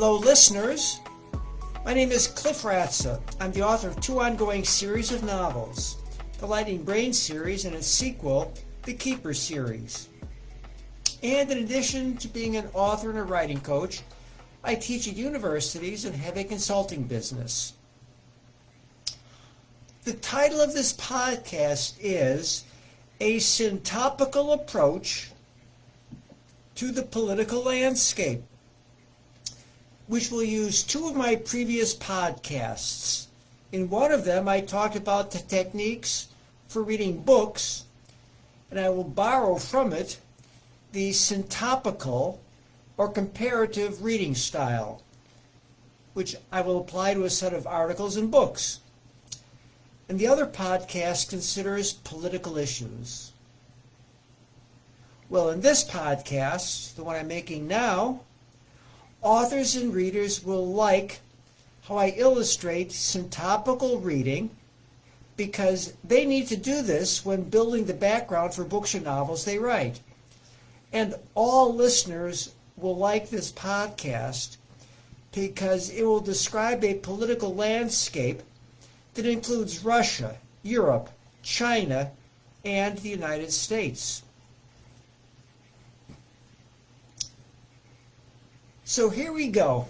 Hello, listeners. My name is Cliff Ratza. I'm the author of two ongoing series of novels, the Lightning Brain series and its sequel, the Keeper series. And in addition to being an author and a writing coach, I teach at universities and have a consulting business. The title of this podcast is A Syntopical Approach to the Political Landscape, which will use two of my previous podcasts. In one of them, I talked about the techniques for reading books, and I will borrow from it the syntopical or comparative reading style, which I will apply to a set of articles and books. And the other podcast considers political issues. Well, in this podcast, the one I'm making now, authors and readers will like how I illustrate syntopical reading because they need to do this when building the background for books or novels they write. And all listeners will like this podcast because it will describe a political landscape that includes Russia, Europe, China, and the United States. So here we go.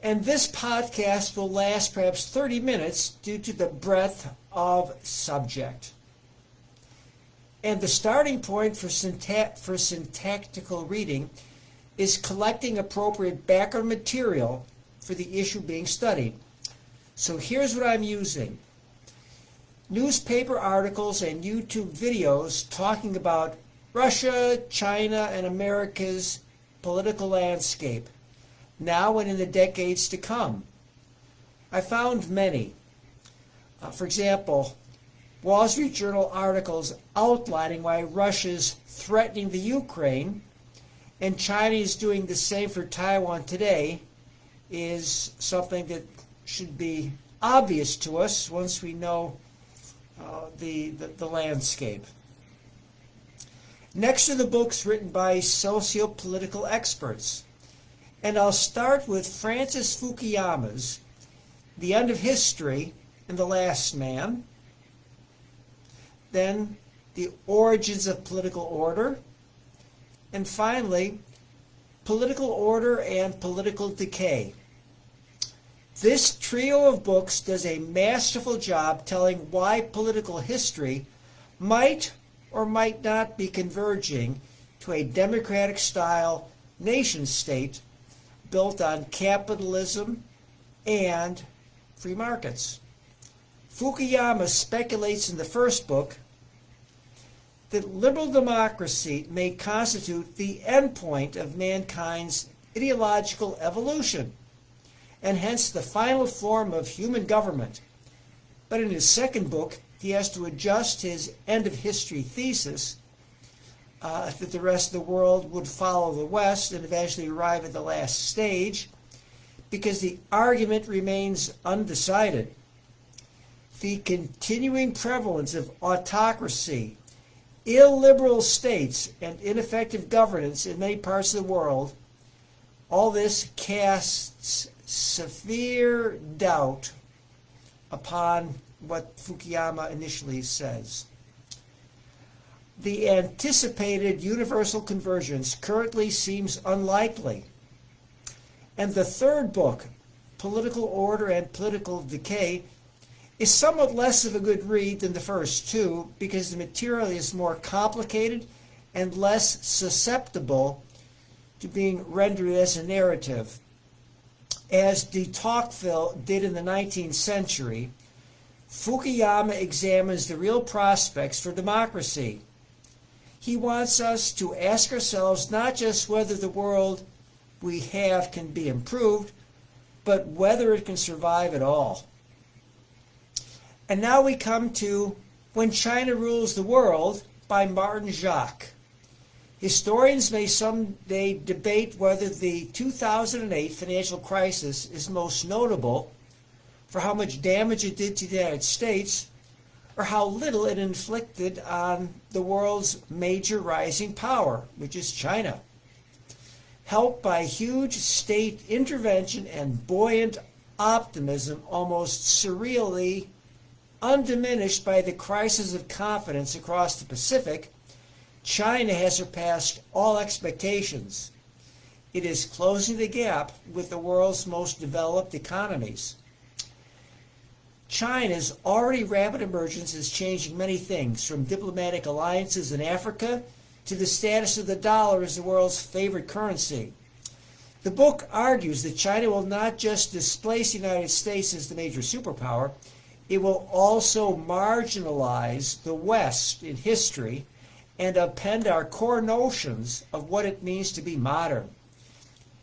And this podcast will last perhaps 30 minutes due to the breadth of subject. And the starting point for syntactical reading is collecting appropriate background material for the issue being studied. So here's what I'm using. Newspaper articles and YouTube videos talking about Russia, China, and America's political landscape, now and in the decades to come. I found many. For example, Wall Street Journal articles outlining why Russia's threatening the Ukraine and China is doing the same for Taiwan today is something that should be obvious to us once we know the landscape. Next are the books written by socio-political experts. And I'll start with Francis Fukuyama's The End of History and the Last Man, then The Origins of Political Order, and finally, Political Order and Political Decay. This trio of books does a masterful job telling why political history might or might not be converging to a democratic-style nation-state built on capitalism and free markets. Fukuyama speculates in the first book that liberal democracy may constitute the endpoint of mankind's ideological evolution, and hence the final form of human government. But in his second book, he has to adjust his end-of-history thesis that the rest of the world would follow the West and eventually arrive at the last stage, because the argument remains undecided. The continuing prevalence of autocracy, illiberal states, and ineffective governance in many parts of the world, all this casts severe doubt upon what Fukuyama initially says. The anticipated universal convergence currently seems unlikely. And the third book, Political Order and Political Decay, is somewhat less of a good read than the first two because the material is more complicated and less susceptible to being rendered as a narrative. As de Tocqueville did in the 19th century, Fukuyama examines the real prospects for democracy. He wants us to ask ourselves not just whether the world we have can be improved, but whether it can survive at all. And now we come to When China Rules the World by Martin Jacques. Historians may someday debate whether the 2008 financial crisis is most notable for how much damage it did to the United States or how little it inflicted on the world's major rising power, which is China. helped by huge state intervention and buoyant optimism, almost surreally undiminished by the crisis of confidence across the Pacific, China has surpassed all expectations. It is closing the gap with the world's most developed economies. China's already rapid emergence is changing many things, from diplomatic alliances in Africa to the status of the dollar as the world's favorite currency. The book argues that China will not just displace the United States as the major superpower, it will also marginalize the West in history and upend our core notions of what it means to be modern.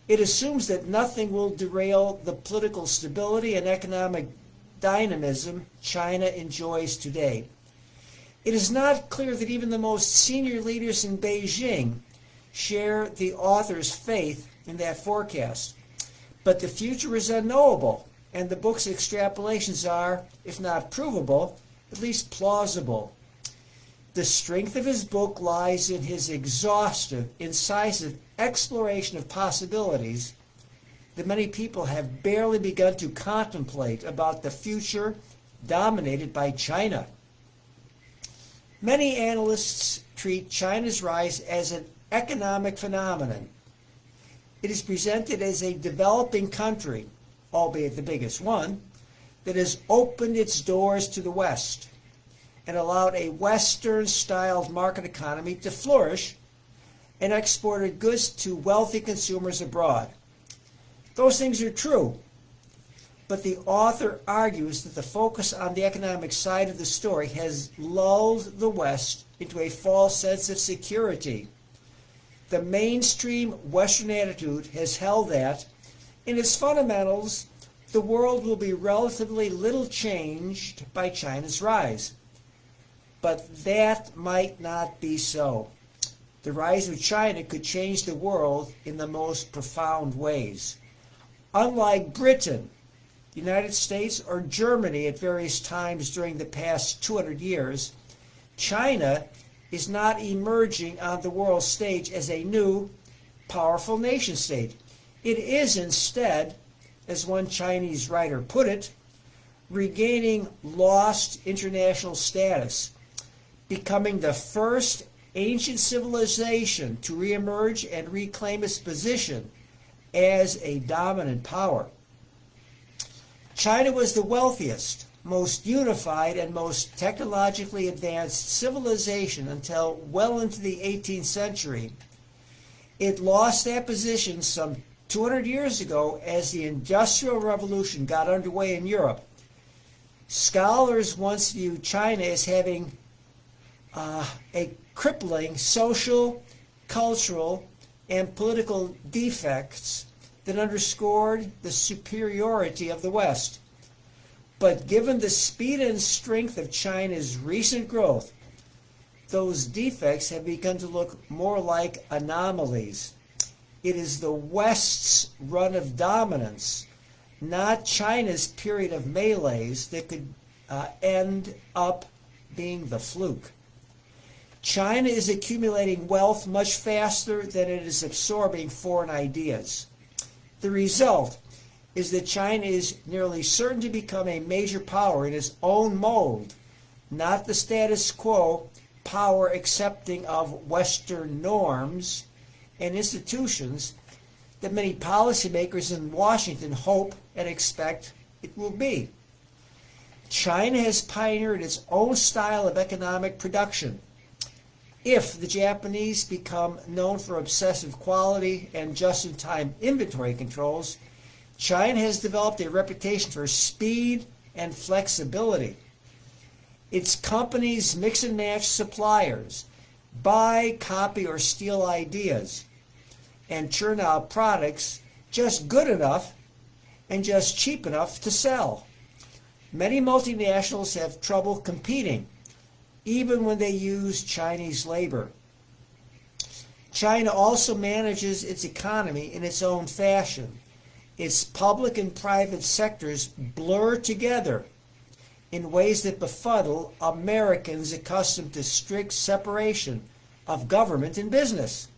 It assumes that nothing will derail the political stability and economic dynamism China enjoys today. It is not clear that even the most senior leaders in Beijing share the author's faith in that forecast. But the future is unknowable, and the book's extrapolations are, if not provable, at least plausible. The strength of his book lies in his exhaustive, incisive exploration of possibilities that many people have barely begun to contemplate about the future dominated by China. Many analysts treat China's rise as an economic phenomenon. It is presented as a developing country, albeit the biggest one, that has opened its doors to the West and allowed a Western-styled market economy to flourish and exported goods to wealthy consumers abroad. Those things are true, but the author argues that the focus on the economic side of the story has lulled the West into a false sense of security. The mainstream Western attitude has held that, in its fundamentals, the world will be relatively little changed by China's rise. But that might not be so. The rise of China could change the world in the most profound ways. Unlike Britain, the United States, or Germany at various times during the past 200 years, China is not emerging on the world stage as a new, powerful nation state. It is instead, as one Chinese writer put it, regaining lost international status, becoming the first ancient civilization to reemerge and reclaim its position as a dominant power. China was the wealthiest, most unified, and most technologically advanced civilization until well into the 18th century. It lost that position some 200 years ago as the Industrial Revolution got underway in Europe. Scholars once viewed China as having a crippling social, cultural, and political defects that underscored the superiority of the West. But given the speed and strength of China's recent growth, those defects have begun to look more like anomalies. It is the West's run of dominance, not China's period of melees, that could end up being the fluke. China is accumulating wealth much faster than it is absorbing foreign ideas. The result is that China is nearly certain to become a major power in its own mold, not the status quo power accepting of Western norms and institutions that many policymakers in Washington hope and expect it will be. China has pioneered its own style of economic production. If the Japanese become known for obsessive quality and just-in-time inventory controls, China has developed a reputation for speed and flexibility. Its companies mix and match suppliers, buy, copy, or steal ideas, and churn out products just good enough and just cheap enough to sell. Many multinationals have trouble competing, even when they use Chinese labor. China also manages its economy in its own fashion. Its public and private sectors blur together in ways that befuddle Americans accustomed to strict separation of government and business.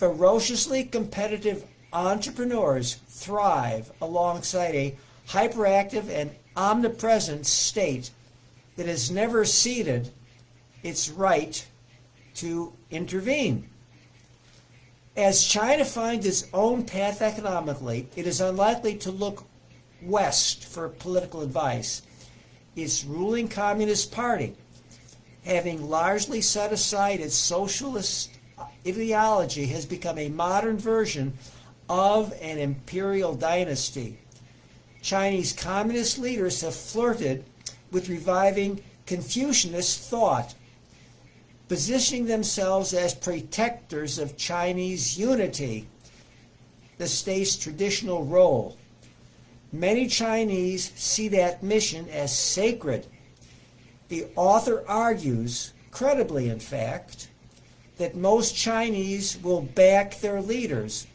ferociously competitive entrepreneurs thrive alongside a hyperactive and omnipresent state that has never ceded its right to intervene. As China finds its own path economically, it is unlikely to look west for political advice. Its ruling Communist Party, having largely set aside its socialist ideology, has become a modern version of an imperial dynasty. Chinese communist leaders have flirted with reviving Confucianist thought, positioning themselves as protectors of Chinese unity, the state's traditional role. Many Chinese see that mission as sacred. The author argues, credibly in fact, that most Chinese will back their leaders,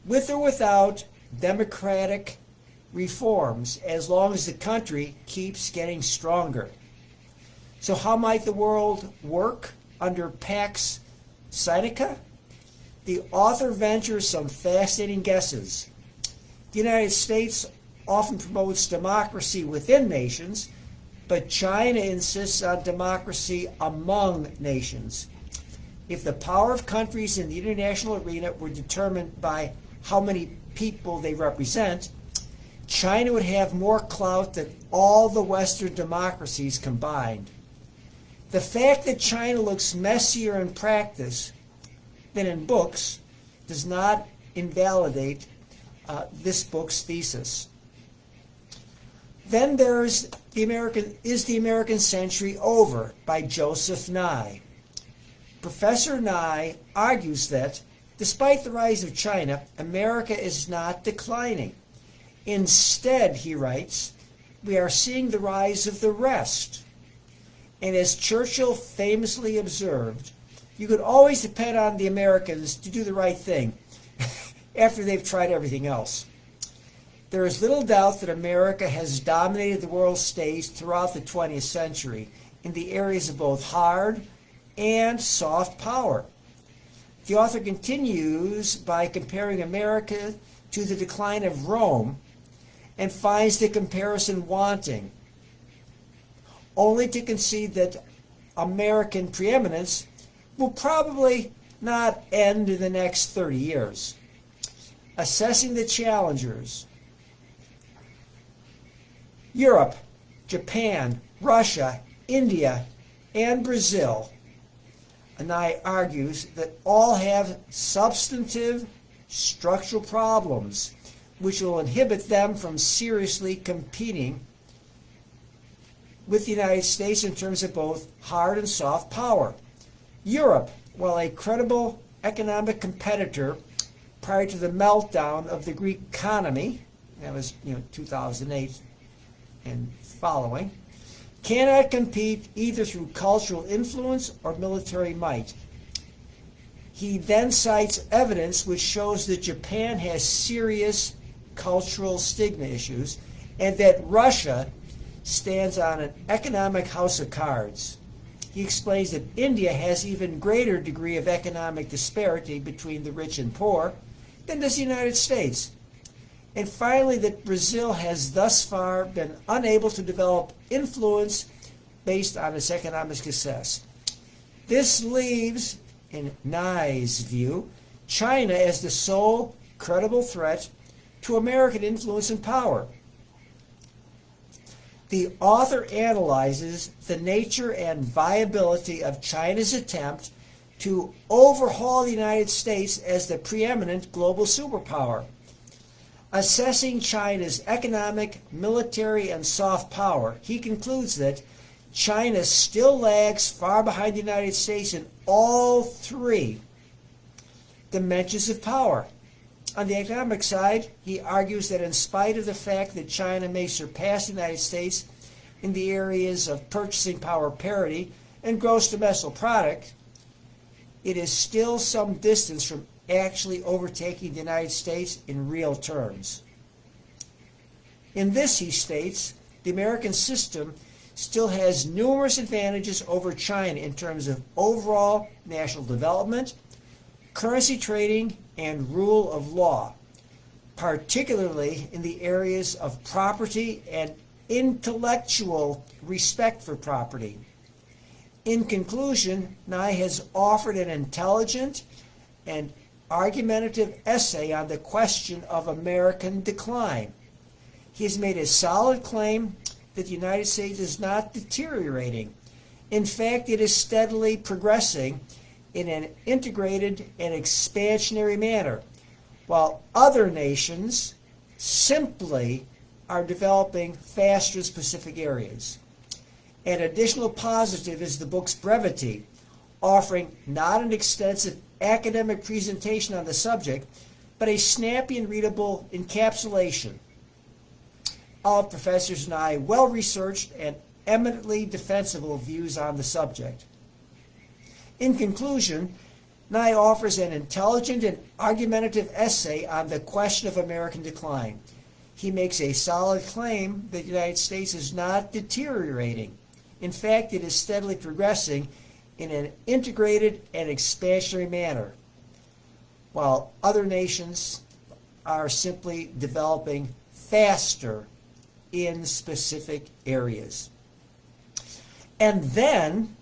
with or without democratic reforms, as long as the country keeps getting stronger. So how might the world work under Pax Sinica? The author ventures some fascinating guesses. The United States often promotes democracy within nations, but China insists on democracy among nations. If the power of countries in the international arena were determined by how many people they represent, China would have more clout than all the Western democracies combined. The fact that China looks messier in practice than in books does not invalidate this book's thesis. Then there's Is the American Century Over by Joseph Nye. Professor Nye argues that, despite the rise of China, America is not declining. Instead, he writes, we are seeing the rise of the rest. And as Churchill famously observed, you could always depend on the Americans to do the right thing after they've tried everything else. There is little doubt that America has dominated the world stage throughout the 20th century in the areas of both hard and soft power. The author continues by comparing America to the decline of Rome and finds the comparison wanting, only to concede that American preeminence will probably not end in the next 30 years. Assessing the challengers, Europe, Japan, Russia, India, and Brazil, Nye argues that all have substantive structural problems which will inhibit them from seriously competing with the United States in terms of both hard and soft power. Europe, while a credible economic competitor prior to the meltdown of the Greek economy, that was 2008 and following, cannot compete either through cultural influence or military might. He then cites evidence which shows that Japan has serious cultural stigma issues and that Russia stands on an economic house of cards. He explains that India has even greater degree of economic disparity between the rich and poor than does the United States. And finally, that Brazil has thus far been unable to develop influence based on its economic success. This leaves, in Nye's view, China as the sole credible threat to American influence and power. The author analyzes the nature and viability of China's attempt to overhaul the United States as the preeminent global superpower. Assessing China's economic, military, and soft power, he concludes that China still lags far behind the United States in all three dimensions of power. On the economic side, he argues that in spite of the fact that China may surpass the United States in the areas of purchasing power parity and gross domestic product, it is still some distance from actually overtaking the United States in real terms. In this, he states, the American system still has numerous advantages over China in terms of overall national development, currency trading, and rule of law, particularly in the areas of property and intellectual respect for property. In conclusion, Nye has offered an intelligent and argumentative essay on the question of American decline. He has made a solid claim that the United States is not deteriorating. In fact, it is steadily progressing in an integrated and expansionary manner, while other nations simply are developing faster in specific areas. An additional positive is the book's brevity, offering not an extensive academic presentation on the subject, but a snappy and readable encapsulation of Professor Nye's well-researched and eminently defensible views on the subject. In conclusion, Nye offers an intelligent and argumentative essay on the question of American decline. He makes a solid claim that the United States is not deteriorating. In fact, it is steadily progressing in an integrated and expansionary manner, while other nations are simply developing faster in specific areas. And then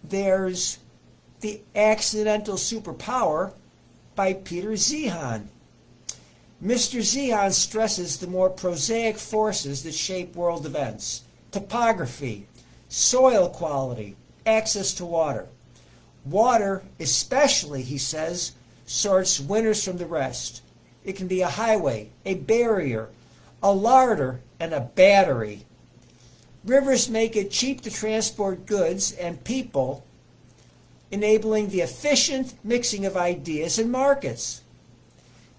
there's The Accidental Superpower by Peter Zeihan. Mr. Zeihan stresses the more prosaic forces that shape world events: topography, soil quality, access to water. Water, especially, he says, sorts winners from the rest. It can be a highway, a barrier, a larder, and a battery. Rivers make it cheap to transport goods and people, enabling the efficient mixing of ideas and markets.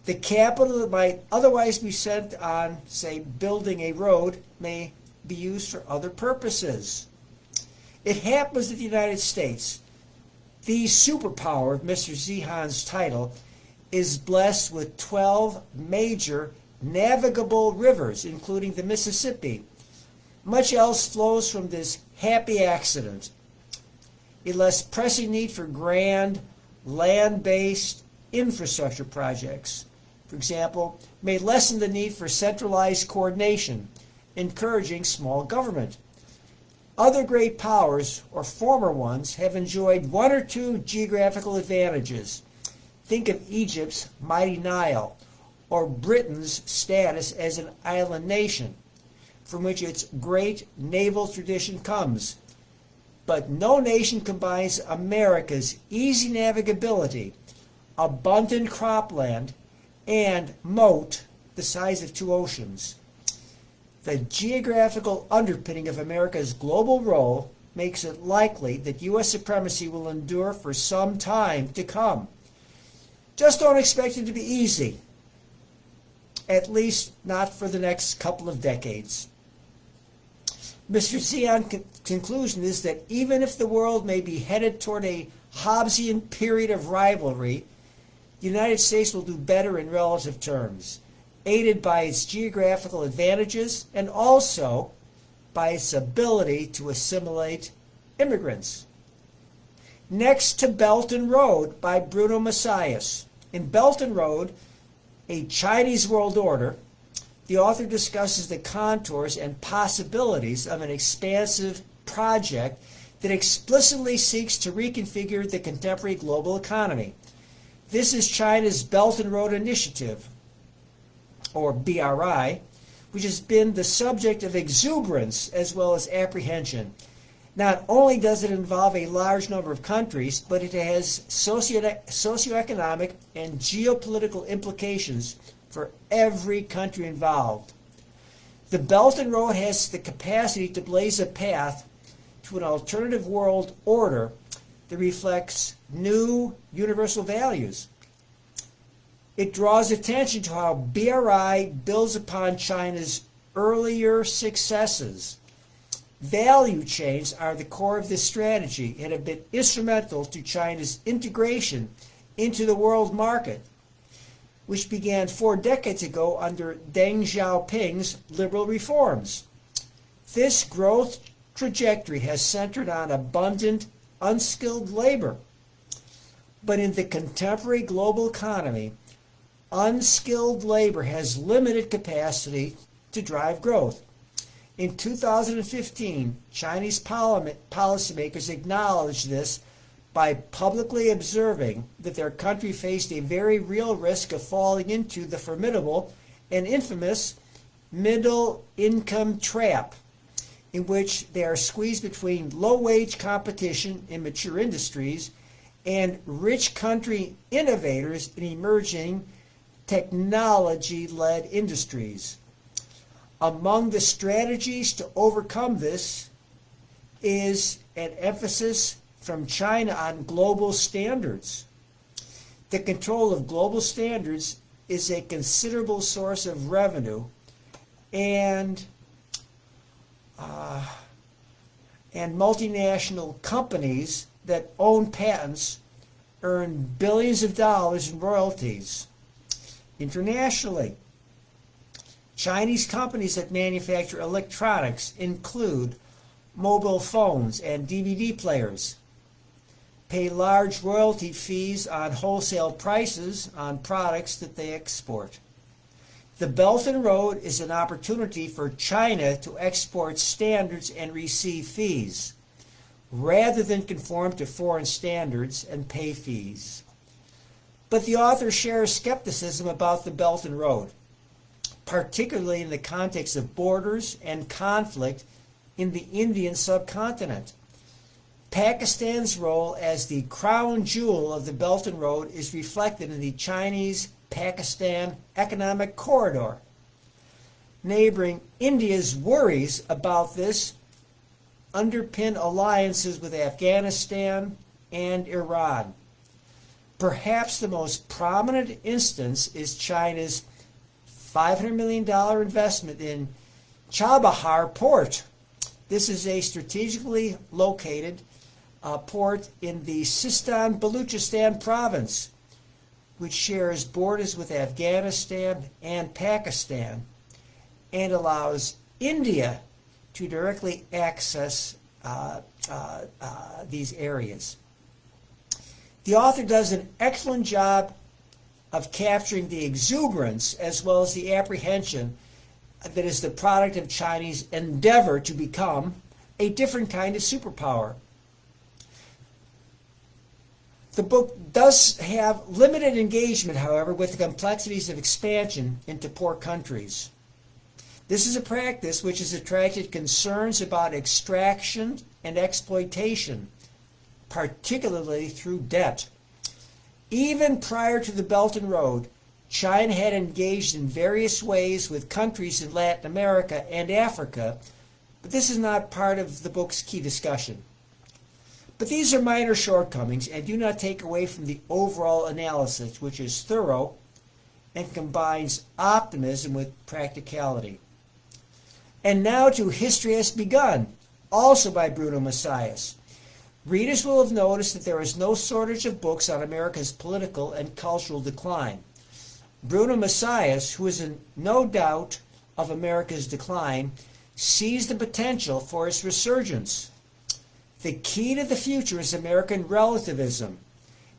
The capital that might otherwise be spent on, say, building a road may be used for other purposes. It happens that the United States, the superpower of Mr. Zeihan's title, is blessed with 12 major navigable rivers, including the Mississippi. Much else flows from this happy accident. A less pressing need for grand, land-based infrastructure projects, for example, may lessen the need for centralized coordination, encouraging small government. Other great powers, or former ones, have enjoyed one or two geographical advantages. Think of Egypt's mighty Nile, or Britain's status as an island nation, from which its great naval tradition comes. But no nation combines America's easy navigability, abundant cropland, and moat the size of two oceans. The geographical underpinning of America's global role makes it likely that U.S. supremacy will endure for some time to come. Just don't expect it to be easy, at least not for the next couple of decades. Mr. Zeihan's conclusion is that even if the world may be headed toward a Hobbesian period of rivalry, the United States will do better in relative terms, aided by its geographical advantages and also by its ability to assimilate immigrants. Next to Belt and Road by Bruno Messias. In Belt and Road, A Chinese World Order, the author discusses the contours and possibilities of an expansive project that explicitly seeks to reconfigure the contemporary global economy. This is China's Belt and Road Initiative, or BRI, which has been the subject of exuberance as well as apprehension. Not only does it involve a large number of countries, but it has socioeconomic and geopolitical implications for every country involved. The Belt and Road has the capacity to blaze a path to an alternative world order that reflects new universal values. It draws attention to how BRI builds upon China's earlier successes. Value chains are the core of this strategy and have been instrumental to China's integration into the world market, which began 4 decades ago under Deng Xiaoping's liberal reforms. This growth trajectory has centered on abundant, unskilled labor. But in the contemporary global economy, unskilled labor has limited capacity to drive growth. In 2015, Chinese policymakers acknowledged this by publicly observing that their country faced a very real risk of falling into the formidable and infamous middle income trap, in which they are squeezed between low-wage competition in mature industries and rich country innovators in emerging technology-led industries. Among the strategies to overcome this is an emphasis from China on global standards. The control of global standards is a considerable source of revenue, and multinational companies that own patents earn billions of dollars in royalties. Internationally, Chinese companies that manufacture electronics include mobile phones and DVD players, pay large royalty fees on wholesale prices on products that they export. The Belt and Road is an opportunity for China to export standards and receive fees, rather than conform to foreign standards and pay fees. But the author shares skepticism about the Belt and Road, particularly in the context of borders and conflict in the Indian subcontinent. Pakistan's role as the crown jewel of the Belt and Road is reflected in the Chinese-Pakistan Economic Corridor. Neighboring India's worries about this underpin alliances with Afghanistan and Iran. Perhaps the most prominent instance is China's $500 million investment in Chabahar Port. This is a strategically located port in the Sistan-Baluchistan province, which shares borders with Afghanistan and Pakistan, and allows India to directly access these areas. The author does an excellent job of capturing the exuberance as well as the apprehension that is the product of Chinese endeavor to become a different kind of superpower. The book does have limited engagement, however, with the complexities of expansion into poor countries. This is a practice which has attracted concerns about extraction and exploitation, particularly through debt. Even prior to the Belt and Road, China had engaged in various ways with countries in Latin America and Africa, but this is not part of the book's key discussion. But these are minor shortcomings and do not take away from the overall analysis, which is thorough and combines optimism with practicality. And now to History Has Begun, also by Bruno Macias. Readers will have noticed that there is no shortage of books on America's political and cultural decline. Bruno Macias, who is in no doubt of America's decline, sees the potential for its resurgence. The key to the future is American relativism,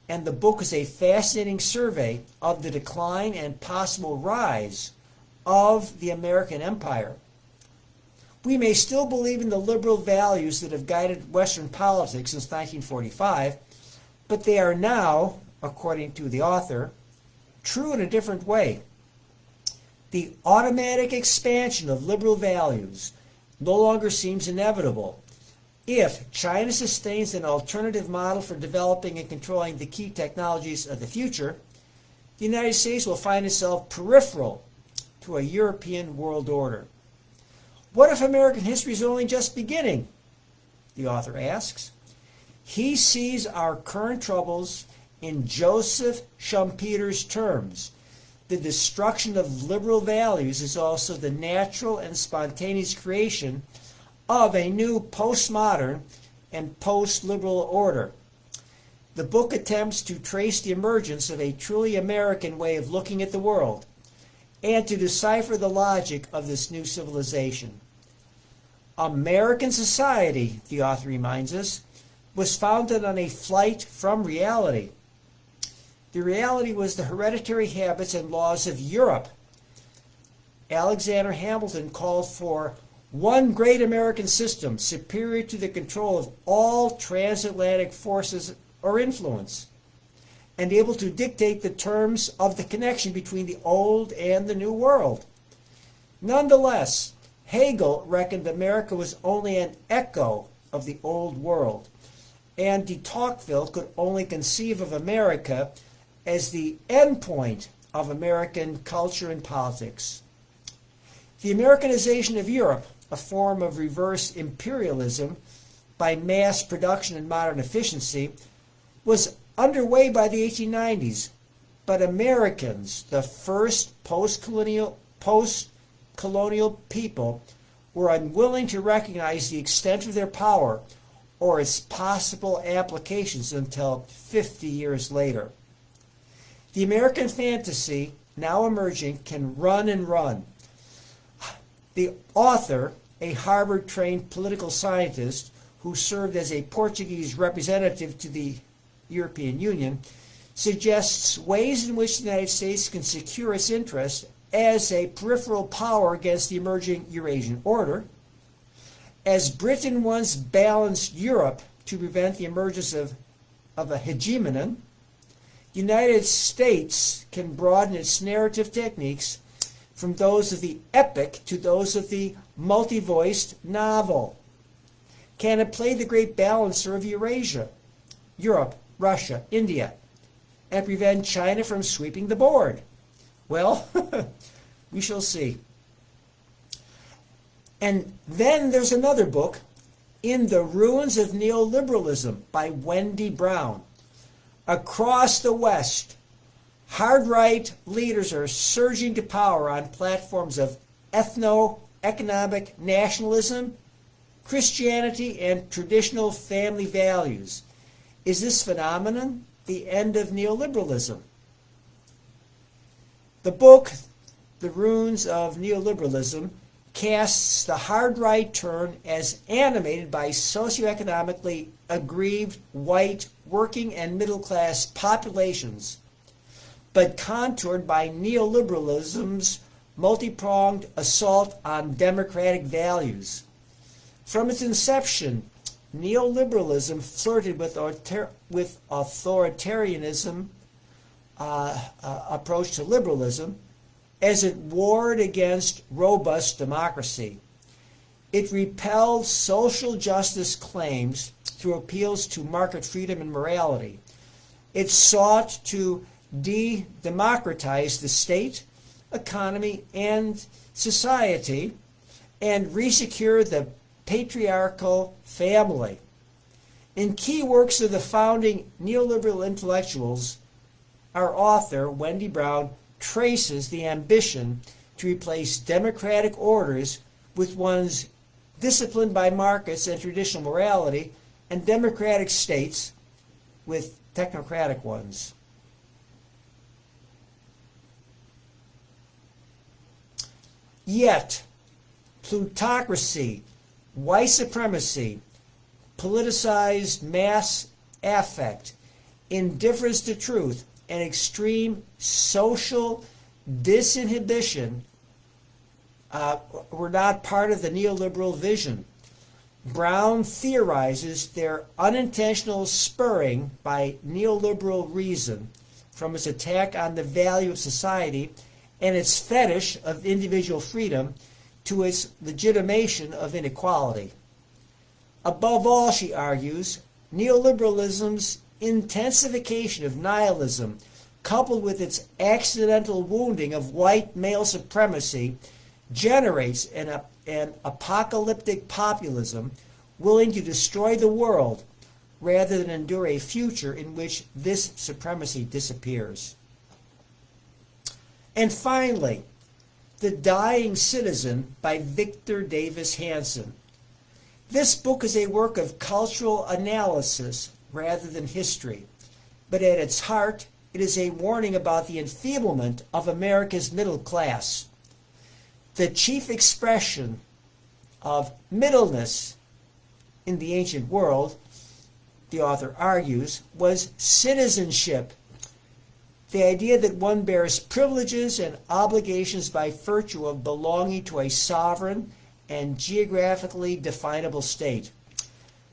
and the book is a fascinating survey of the decline and possible rise of the American empire. We may still believe in the liberal values that have guided Western politics since 1945, but they are now, according to the author, true in a different way. The automatic expansion of liberal values no longer seems inevitable. If China sustains an alternative model for developing and controlling the key technologies of the future, the United States will find itself peripheral to a European world order. What if American history is only just beginning? The author asks. He sees our current troubles in Joseph Schumpeter's terms. The destruction of liberal values is also the natural and spontaneous creation of a new postmodern and post-liberal order. The book attempts to trace the emergence of a truly American way of looking at the world and to decipher the logic of this new civilization. American society, the author reminds us, was founded on a flight from reality. The reality was the hereditary habits and laws of Europe. Alexander Hamilton called for one great American system superior to the control of all transatlantic forces or influence, and able to dictate the terms of the connection between the old and the new world. Nonetheless, Hegel reckoned America was only an echo of the old world, and de Tocqueville could only conceive of America as the endpoint of American culture and politics. The Americanization of Europe, a form of reverse imperialism by mass production and modern efficiency, was underway by the 1890s, but Americans, the first post-colonial people, were unwilling to recognize the extent of their power or its possible applications until 50 years later. The American fantasy, now emerging, can run and run. The author, a Harvard-trained political scientist who served as a Portuguese representative to the European Union, suggests ways in which the United States can secure its interest as a peripheral power against the emerging Eurasian order. As Britain once balanced Europe to prevent the emergence of a hegemony, the United States can broaden its narrative techniques from those of the epic to those of the multi-voiced novel. Can it play the great balancer of Eurasia, Europe, Russia, India, and prevent China from sweeping the board? Well, we shall see. And then there's another book, In the Ruins of Neoliberalism by Wendy Brown. Across the West, hard-right leaders are surging to power on platforms of ethno-economic nationalism, Christianity, and traditional family values. Is this phenomenon the end of neoliberalism? The book, The Ruins of Neoliberalism, casts the hard-right turn as animated by socioeconomically aggrieved white working and middle-class populations, but contoured by neoliberalism's multi-pronged assault on democratic values. From its inception, neoliberalism flirted with authoritarianism approach to liberalism as it warred against robust democracy. It repelled social justice claims through appeals to market freedom and morality. It sought to de-democratize the state, economy, and society, and resecure the patriarchal family. In key works of the founding neoliberal intellectuals, our author, Wendy Brown, traces the ambition to replace democratic orders with ones disciplined by markets and traditional morality, and democratic states with technocratic ones. Yet, plutocracy, white supremacy, politicized mass affect, indifference to truth, and extreme social disinhibition were not part of the neoliberal vision. Brown theorizes their unintentional spurring by neoliberal reason from its attack on the value of society and its fetish of individual freedom to its legitimation of inequality. Above all, she argues, neoliberalism's intensification of nihilism, coupled with its accidental wounding of white male supremacy, generates an apocalyptic populism willing to destroy the world rather than endure a future in which this supremacy disappears. And finally, The Dying Citizen by Victor Davis Hanson. This book is a work of cultural analysis rather than history, but at its heart, it is a warning about the enfeeblement of America's middle class. The chief expression of middleness in the ancient world, the author argues, was citizenship. The idea that one bears privileges and obligations by virtue of belonging to a sovereign and geographically definable state.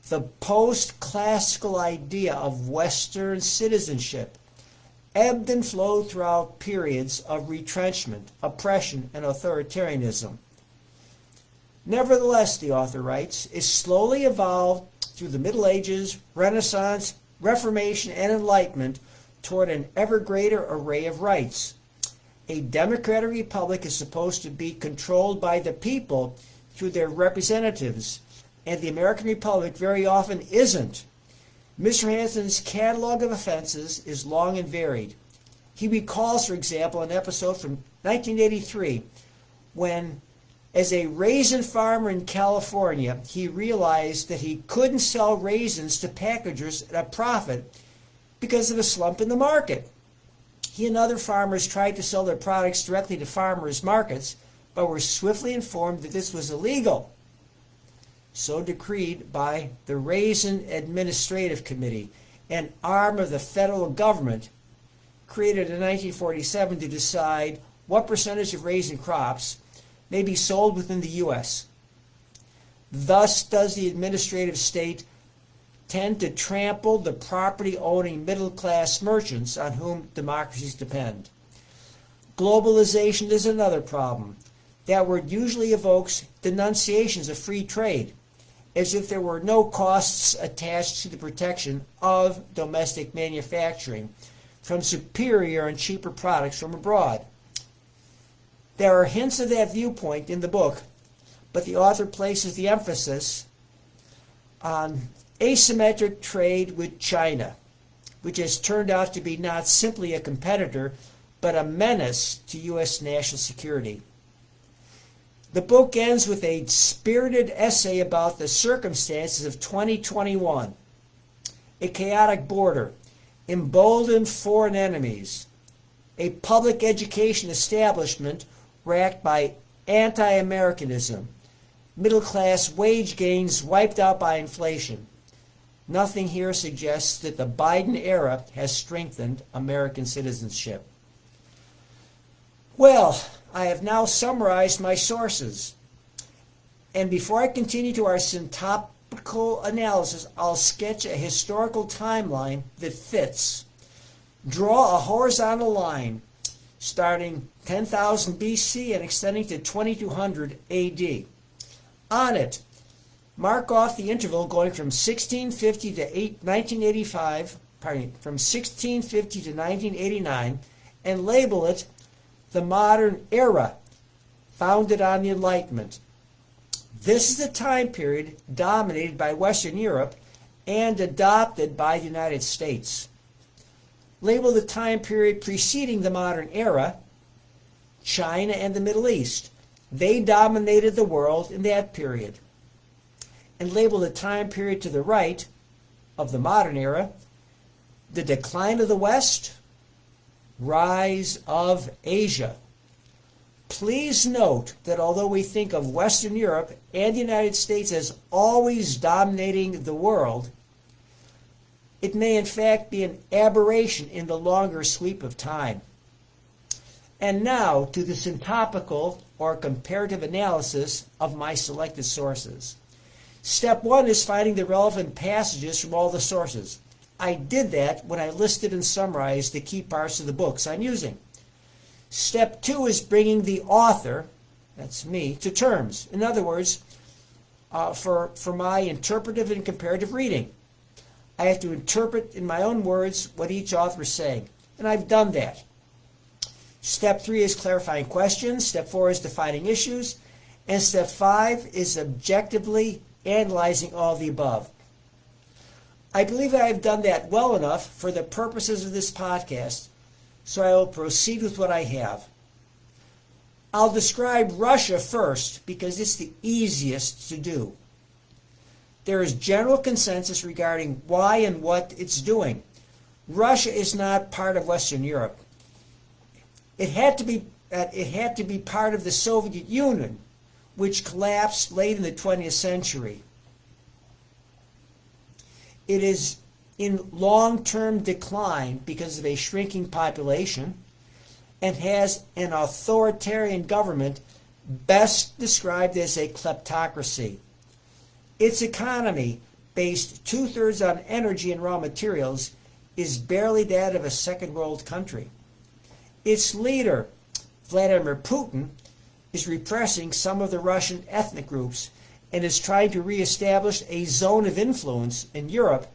The post-classical idea of Western citizenship ebbed and flowed throughout periods of retrenchment, oppression, and authoritarianism. Nevertheless, the author writes, it slowly evolved through the Middle Ages, Renaissance, Reformation, and Enlightenment toward an ever greater array of rights. A democratic republic is supposed to be controlled by the people through their representatives, and the American Republic very often isn't. Mr. Hanson's catalog of offenses is long and varied. He recalls, for example, an episode from 1983 when, as a raisin farmer in California, he realized that he couldn't sell raisins to packagers at a profit because of a slump in the market. He and other farmers tried to sell their products directly to farmers' markets, but were swiftly informed that this was illegal. So decreed by the Raisin Administrative Committee, an arm of the federal government created in 1947 to decide what percentage of raisin crops may be sold within the U.S. Thus does the administrative state tend to trample the property-owning middle-class merchants on whom democracies depend. Globalization is another problem. That word usually evokes denunciations of free trade, as if there were no costs attached to the protection of domestic manufacturing from superior and cheaper products from abroad. There are hints of that viewpoint in the book, but the author places the emphasis on asymmetric trade with China, which has turned out to be not simply a competitor, but a menace to U.S. national security. The book ends with a spirited essay about the circumstances of 2021, a chaotic border, emboldened foreign enemies, a public education establishment racked by anti-Americanism, middle-class wage gains wiped out by inflation. Nothing here suggests that the Biden era has strengthened American citizenship. Well, I have now summarized my sources. And before I continue to our synoptical analysis, I'll sketch a historical timeline that fits. Draw a horizontal line starting 10,000 BC and extending to 2200 AD. On it, mark off the interval going from 1650 to 1985, from 1650 to 1989, and label it the modern era, founded on the Enlightenment. This is the time period dominated by Western Europe and adopted by the United States. Label the time period preceding the modern era, China and the Middle East. They dominated the world in that period. And label the time period to the right of the modern era, the decline of the West, rise of Asia. Please note that although we think of Western Europe and the United States as always dominating the world, it may in fact be an aberration in the longer sweep of time. And now to the synoptical or comparative analysis of my selected sources. Step one is finding the relevant passages from all the sources. I did that when I listed and summarized the key parts of the books I'm using. Step two is bringing the author, that's me, to terms. In other words, for my interpretive and comparative reading. I have to interpret in my own words what each author is saying, and I've done that. Step three is clarifying questions. Step four is defining issues. And step five is objectively analyzing all the above. I believe that I've done that well enough for the purposes of this podcast, so I will proceed with what I have. I'll describe Russia first because it's the easiest to do. There is general consensus regarding why and what it's doing. Russia is not part of Western Europe. It had to be part of the Soviet Union, which collapsed late in the 20th century. It is in long-term decline because of a shrinking population, and has an authoritarian government best described as a kleptocracy. Its economy, based two-thirds on energy and raw materials, is barely that of a second-world country. Its leader, Vladimir Putin, is repressing some of the Russian ethnic groups and is trying to reestablish a zone of influence in Europe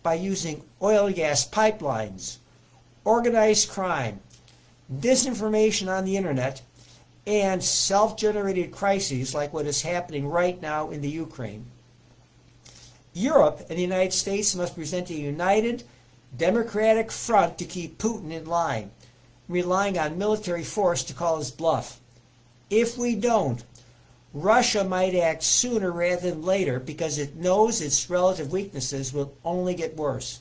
by using oil and gas pipelines, organized crime, disinformation on the internet, and self-generated crises like what is happening right now in the Ukraine. Europe and the United States must present a united, democratic front to keep Putin in line, relying on military force to call his bluff. If we don't, Russia might act sooner rather than later because it knows its relative weaknesses will only get worse,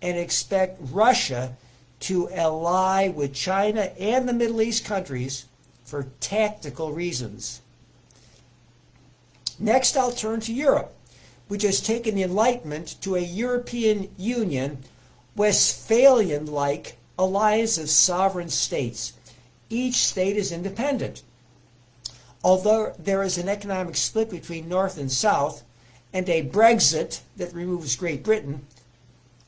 and expect Russia to ally with China and the Middle East countries for tactical reasons. Next, I'll turn to Europe, which has taken the Enlightenment to a European Union, Westphalian-like alliance of sovereign states. Each state is independent. Although there is an economic split between North and South, and a Brexit that removes Great Britain,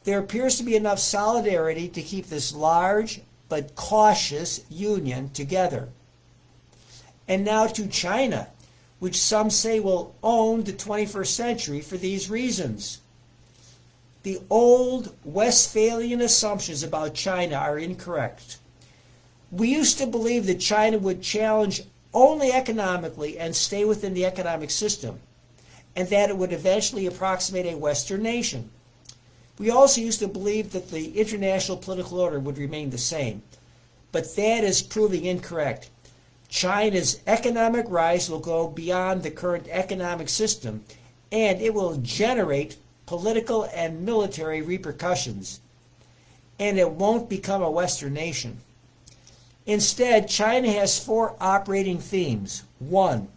there appears to be enough solidarity to keep this large but cautious union together. And now to China, which some say will own the 21st century for these reasons. The old Westphalian assumptions about China are incorrect. We used to believe that China would challenge only economically and stay within the economic system, and that it would eventually approximate a Western nation. We also used to believe that the international political order would remain the same, but that is proving incorrect. China's economic rise will go beyond the current economic system, and it will generate political and military repercussions, and it won't become a Western nation. Instead, China has four operating themes. 1,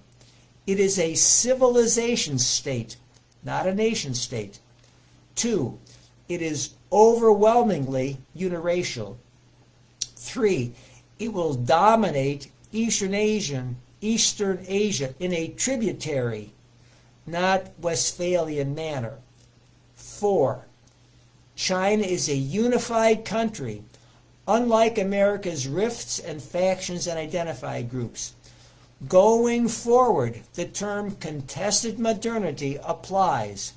it is a civilization state, not a nation state. 2, it is overwhelmingly uniracial. 3, it will dominate Eastern Asia in a tributary, not Westphalian manner. 4, China is a unified country, unlike America's rifts and factions and identified groups. Going forward, the term contested modernity applies.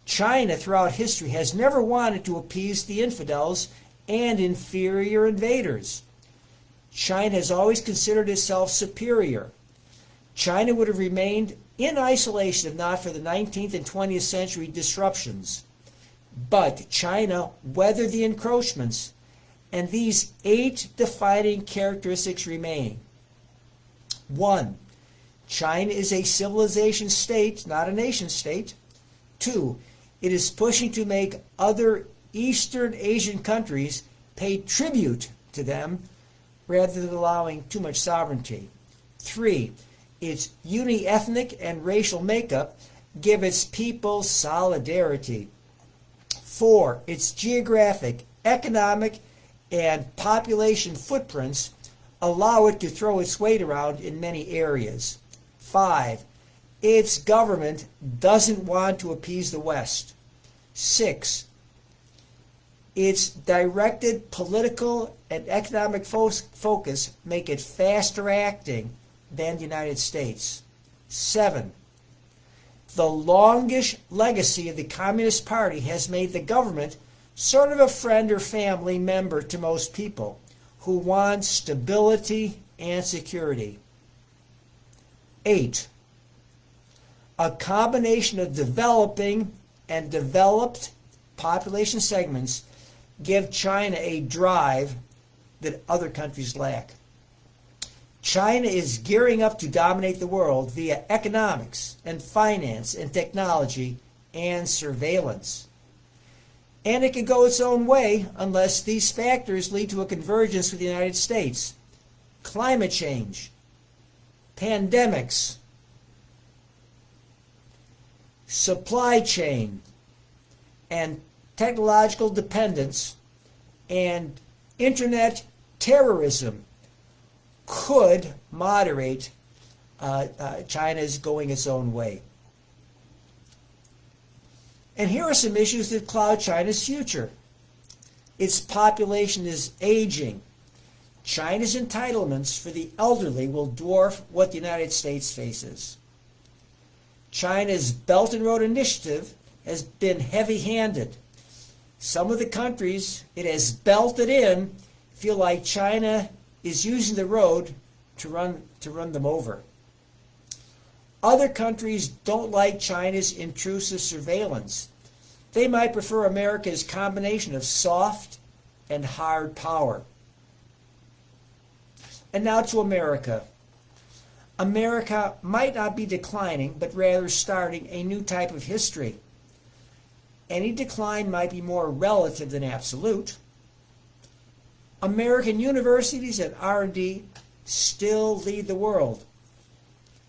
China, throughout history, has never wanted to appease the infidels and inferior invaders. China has always considered itself superior. China would have remained in isolation if not for the 19th and 20th century disruptions. But China weathered the encroachments, and these 8 defining characteristics remain. 1, China is a civilization state, not a nation state. 2, it is pushing to make other Eastern Asian countries pay tribute to them rather than allowing too much sovereignty. 3, its uni-ethnic and racial makeup give its people solidarity. 4, its geographic, economic, and population footprints allow it to throw its weight around in many areas. 5, its government doesn't want to appease the West. 6, its directed political and economic focus make it faster acting than the United States. 7, the longish legacy of the Communist Party has made the government sort of a friend or family member to most people who want stability and security. 8, a combination of developing and developed population segments give China a drive that other countries lack. China is gearing up to dominate the world via economics and finance and technology and surveillance. And it can go its own way unless these factors lead to a convergence with the United States. Climate change, pandemics, supply chain, and technological dependence and internet terrorism could moderate China's going its own way. And here are some issues that cloud China's future. Its population is aging. China's entitlements for the elderly will dwarf what the United States faces. China's Belt and Road Initiative has been heavy-handed. Some of the countries it has belted in feel like China is using the road to run them over. Other countries don't like China's intrusive surveillance. They might prefer America's combination of soft and hard power. And now to America. America might not be declining, but rather starting a new type of history. Any decline might be more relative than absolute. American universities and R&D still lead the world.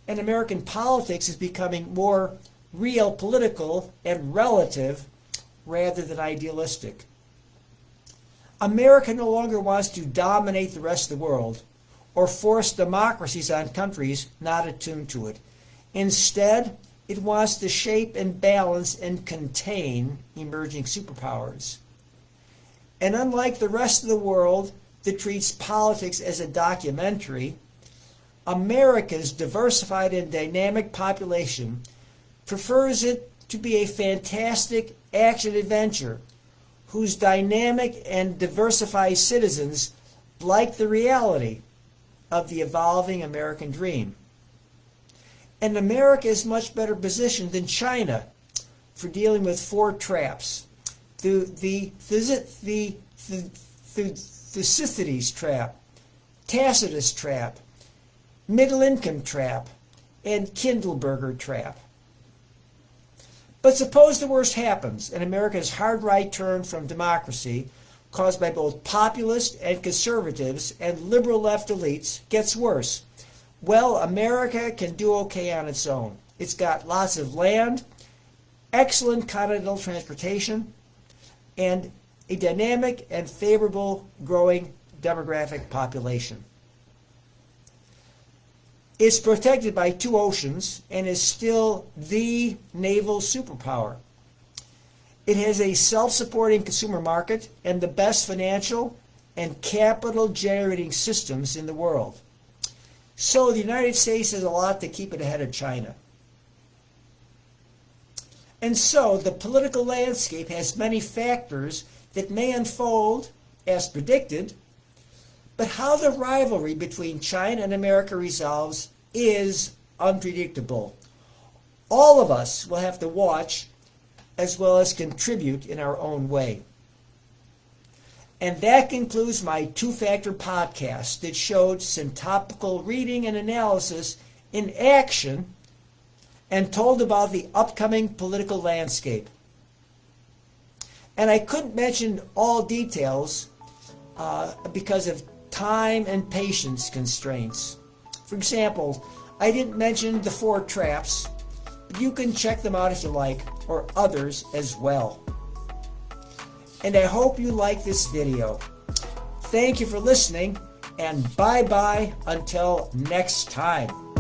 And American politics is becoming more real political and relative rather than idealistic. America no longer wants to dominate the rest of the world or force democracies on countries not attuned to it. Instead, it wants to shape and balance and contain emerging superpowers. And unlike the rest of the world that treats politics as a documentary, America's diversified and dynamic population prefers it to be a fantastic action-adventure whose dynamic and diversified citizens like the reality of the evolving American dream. And America is much better positioned than China for dealing with four traps. The Thucydides trap, Tacitus trap, middle income trap, and Kindleberger trap. But suppose the worst happens and America's hard right turn from democracy, caused by both populist and conservatives and liberal left elites, gets worse. Well, America can do okay on its own. It's got lots of land, excellent continental transportation, and a dynamic and favorable growing demographic population. It's protected by two oceans and is still the naval superpower. It has a self-supporting consumer market and the best financial and capital-generating systems in the world. So the United States has a lot to keep it ahead of China. And so the political landscape has many factors that may unfold as predicted, but how the rivalry between China and America resolves is unpredictable. All of us will have to watch as well as contribute in our own way. And that concludes my two-factor podcast that showed syntopical reading and analysis in action and told about the upcoming political landscape. And I couldn't mention all details because of time and patience constraints. For example, I didn't mention the four traps, but you can check them out if you like, or others as well. And I hope you like this video. Thank you for listening, and bye-bye until next time.